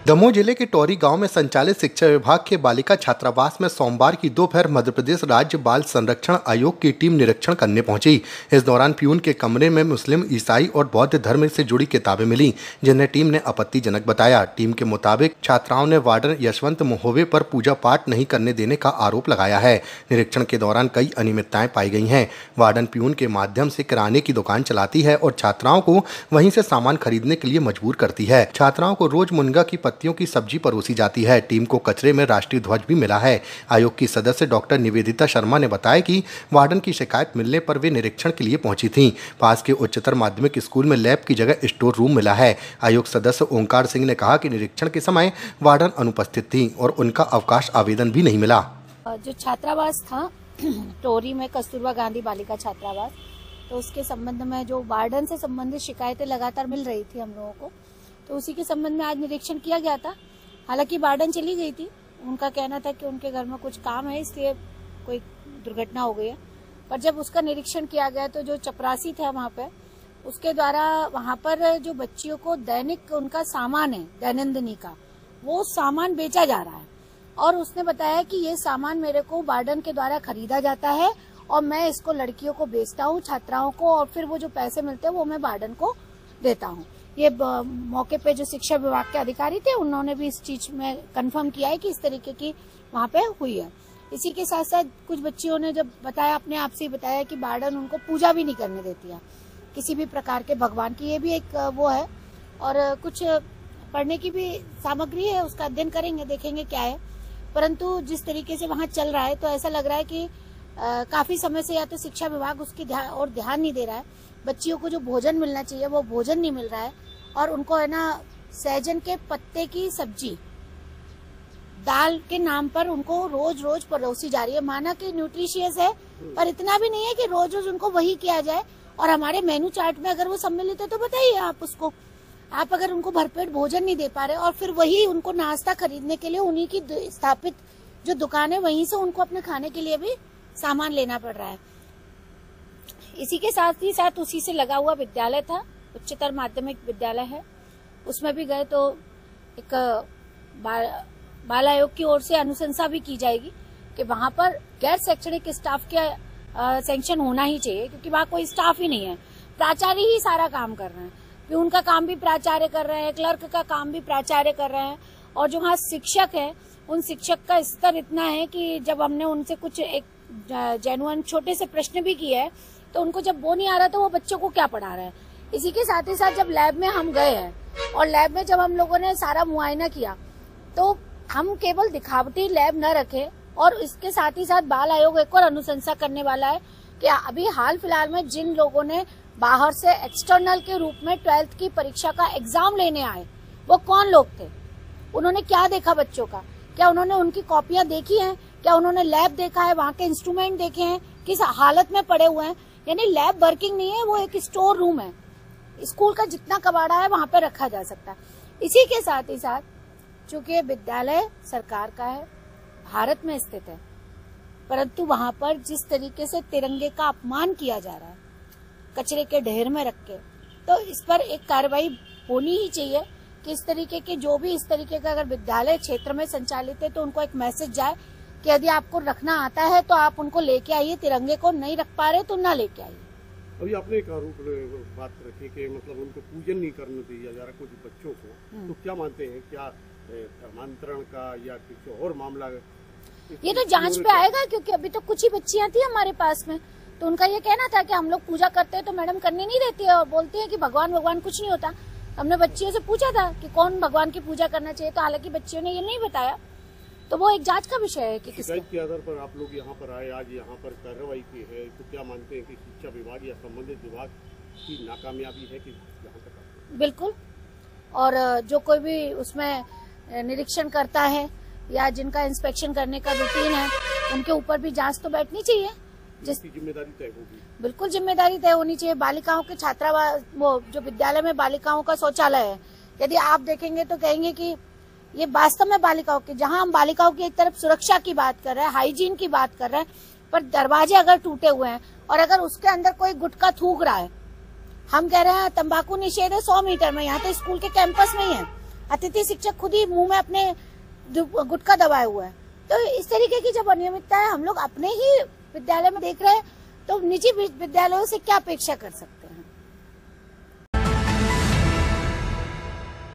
दमोह जिले के टोरी गांव में संचालित शिक्षा विभाग के बालिका छात्रावास में सोमवार की दोपहर मध्य प्रदेश राज्य बाल संरक्षण आयोग की टीम निरीक्षण करने पहुंची। इस दौरान प्यून के कमरे में मुस्लिम, ईसाई और बौद्ध धर्म से जुड़ी किताबें मिली, जिन्हें टीम ने आपत्तिजनक बताया। टीम के मुताबिक छात्राओं ने वार्डन यशवंत मोहवे पर पूजा पाठ नहीं करने देने का आरोप लगाया है। निरीक्षण के दौरान कई अनियमितताएं पाई गई हैं। वार्डन प्यून के माध्यम से किराने की दुकान चलाती है और छात्राओं को वहीं से सामान खरीदने के लिए मजबूर करती है। छात्राओं को रोज मुनगा की पत्तियों की सब्जी परोसी जाती है। टीम को कचरे में राष्ट्रीय ध्वज भी मिला है। आयोग की सदस्य डॉक्टर निवेदिता शर्मा ने बताया कि वार्डन की शिकायत मिलने पर वे निरीक्षण के लिए पहुंची थीं। पास के उच्चतर माध्यमिक स्कूल में लैब की जगह स्टोर रूम मिला है। आयोग सदस्य ओंकार सिंह ने कहा कि निरीक्षण के समय वार्डन अनुपस्थित थी और उनका अवकाश आवेदन भी नहीं मिला। जो छात्रावास था टोरी में कस्तूरबा गांधी बालिका छात्रावास, तो उसके संबंध में जो वार्डन से संबंधित शिकायतें लगातार मिल रही थी हम लोगों को, तो उसी के संबंध में आज निरीक्षण किया गया था। हालांकि वार्डन चली गई थी, उनका कहना था कि उनके घर में कुछ काम है इसलिए कोई दुर्घटना हो गई है। पर जब उसका निरीक्षण किया गया तो जो चपरासी थे वहाँ पे, उसके द्वारा वहाँ पर जो बच्चियों को दैनिक उनका सामान है दैनंदिनी का, वो सामान बेचा जा रहा है और उसने बताया कि ये सामान मेरे को वार्डन के द्वारा खरीदा जाता है और मैं इसको लड़कियों को बेचता हूँ, छात्राओं को, और फिर वो जो पैसे मिलते हैं वो मैं वार्डन को देता हूँ। ये मौके पे जो शिक्षा विभाग के अधिकारी थे उन्होंने भी इस चीज में कंफर्म किया है कि इस तरीके की वहाँ पे हुई है। इसी के साथ साथ कुछ बच्चियों ने जब बताया, अपने आप से बताया कि वार्डन उनको पूजा भी नहीं करने देती है किसी भी प्रकार के भगवान की। ये भी एक वो है और कुछ पढ़ने की भी सामग्री है, उसका अध्ययन करेंगे, देखेंगे क्या है। परंतु जिस तरीके से वहाँ चल रहा है तो ऐसा लग रहा है कि काफी समय से या तो शिक्षा विभाग उसकी ध्यान नहीं दे रहा है। बच्चियों को जो भोजन मिलना चाहिए वो भोजन नहीं मिल रहा है और उनको है ना सहजन के पत्ते की सब्जी दाल के नाम पर उनको रोज रोज परोसी जा रही है। माना कि न्यूट्रिशियस है पर इतना भी नहीं है कि रोज रोज उनको वही किया जाए। और हमारे मेनू चार्ट में अगर वो सम्मिलित है तो बताइए आप उसको, आप अगर उनको भरपेट भोजन नहीं दे पा रहे और फिर वही उनको नाश्ता खरीदने के लिए उन्हीं की स्थापित जो दुकान है वहीं से उनको अपने खाने के लिए भी सामान लेना पड़ रहा है। इसी के साथ ही साथ उसी से लगा हुआ विद्यालय था, उच्चतर माध्यमिक विद्यालय है, उसमें भी गए तो एक बाल आयोग की ओर से अनुशंसा भी की जाएगी कि वहां पर गैर शैक्षणिक स्टाफ के सैंक्शन होना ही चाहिए, क्योंकि वहां कोई स्टाफ ही नहीं है। प्राचार्य ही सारा काम कर रहे हैं, प्यून का काम भी प्राचार्य कर रहे हैं, क्लर्क का काम भी प्राचार्य कर रहे हैं। और जो वहाँ शिक्षक है उन शिक्षक का स्तर इतना है कि जब हमने उनसे कुछ एक जेन्युइन छोटे से प्रश्न भी किए हैं तो उनको जब वो नहीं आ रहा तो वो बच्चों को क्या पढ़ा रहे हैं। इसी के साथ ही साथ जब लैब में हम गए हैं और लैब में जब हम लोगों ने सारा मुआयना किया तो हम केवल दिखावटी लैब न रखें। और इसके साथ ही साथ बाल आयोग एक और अनुशंसा करने वाला है कि अभी हाल फिलहाल में जिन लोगों ने बाहर से एक्सटर्नल के रूप में 12th की परीक्षा का एग्जाम लेने आए वो कौन लोग थे, उन्होंने क्या देखा बच्चों का, क्या उन्होंने उनकी कॉपियां देखी हैं, क्या उन्होंने लैब देखा है, वहाँ के इंस्ट्रूमेंट देखे हैं, किस हालत में पड़े हुए हैं। यानी लैब वर्किंग नहीं है, वो एक स्टोर रूम है। स्कूल का जितना कबाड़ा है वहां पे रखा जा सकता है। इसी के साथ ही साथ चूंकि विद्यालय सरकार का है, भारत में स्थित है, परंतु वहां पर जिस तरीके से तिरंगे का अपमान किया जा रहा है कचरे के ढेर में रख के, तो इस पर एक कार्रवाई होनी ही चाहिए कि इस तरीके के जो भी इस तरीके का अगर विद्यालय क्षेत्र में संचालित है तो उनको एक मैसेज जाए कि यदि आपको रखना आता है तो आप उनको लेके आइए, तिरंगे को नहीं रख पा रहे तो ना लेके आइए। अभी आपने एक आरोप बात रखी कि मतलब उनको पूजन नहीं करने दिया जा रहा कुछ बच्चों को, तो क्या मानते हैं, क्या धर्मांतरण का या कुछ और मामला? ये तो जांच पे आएगा, क्योंकि अभी तो कुछ ही बच्चियां थी हमारे पास में, तो उनका ये कहना था कि हम लोग पूजा करते हैं तो मैडम करने नहीं देती है और बोलती है कि भगवान कुछ नहीं होता। हमने बच्चियों से पूछा था कि कौन भगवान की पूजा करना चाहिए, तो हालांकि बच्चियों ने ये नहीं बताया, तो वो एक जांच का विषय है कि शिकायत के आधार पर आप लोग यहाँ पर आए, आज यहाँ पर कार्रवाई की है, तो क्या मानते हैं कि शिक्षा विभाग या संबंधित विभाग की नाकामयाबी है कि यहाँ तक? बिल्कुल। और जो कोई भी उसमें निरीक्षण करता है या जिनका इंस्पेक्शन करने का रूटीन है उनके ऊपर भी जांच तो बैठनी चाहिए, जिसकी जिम्मेदारी तय होगी। बिल्कुल जिम्मेदारी तय होनी चाहिए। बालिकाओं के छात्रावास, वो जो विद्यालय में बालिकाओं का शौचालय है, यदि आप देखेंगे तो कहेंगे कि ये वास्तव में बालिकाओं के, जहां हम बालिकाओं की एक तरफ सुरक्षा की बात कर रहे हैं, हाइजीन की बात कर रहे हैं, पर दरवाजे अगर टूटे हुए हैं और अगर उसके अंदर कोई गुटखा थूक रहा है, हम कह रहे हैं तंबाकू निषेध है 100 मीटर में, यहाँ तो स्कूल के कैंपस में ही है, अतिथि शिक्षक खुद ही मुंह में अपने गुटखा दबाए हुआ है। तो इस तरीके की जब अनियमितता है हम लोग अपने ही विद्यालय में देख रहे हैं तो निजी विद्यालयों से क्या अपेक्षा कर सकते हैं।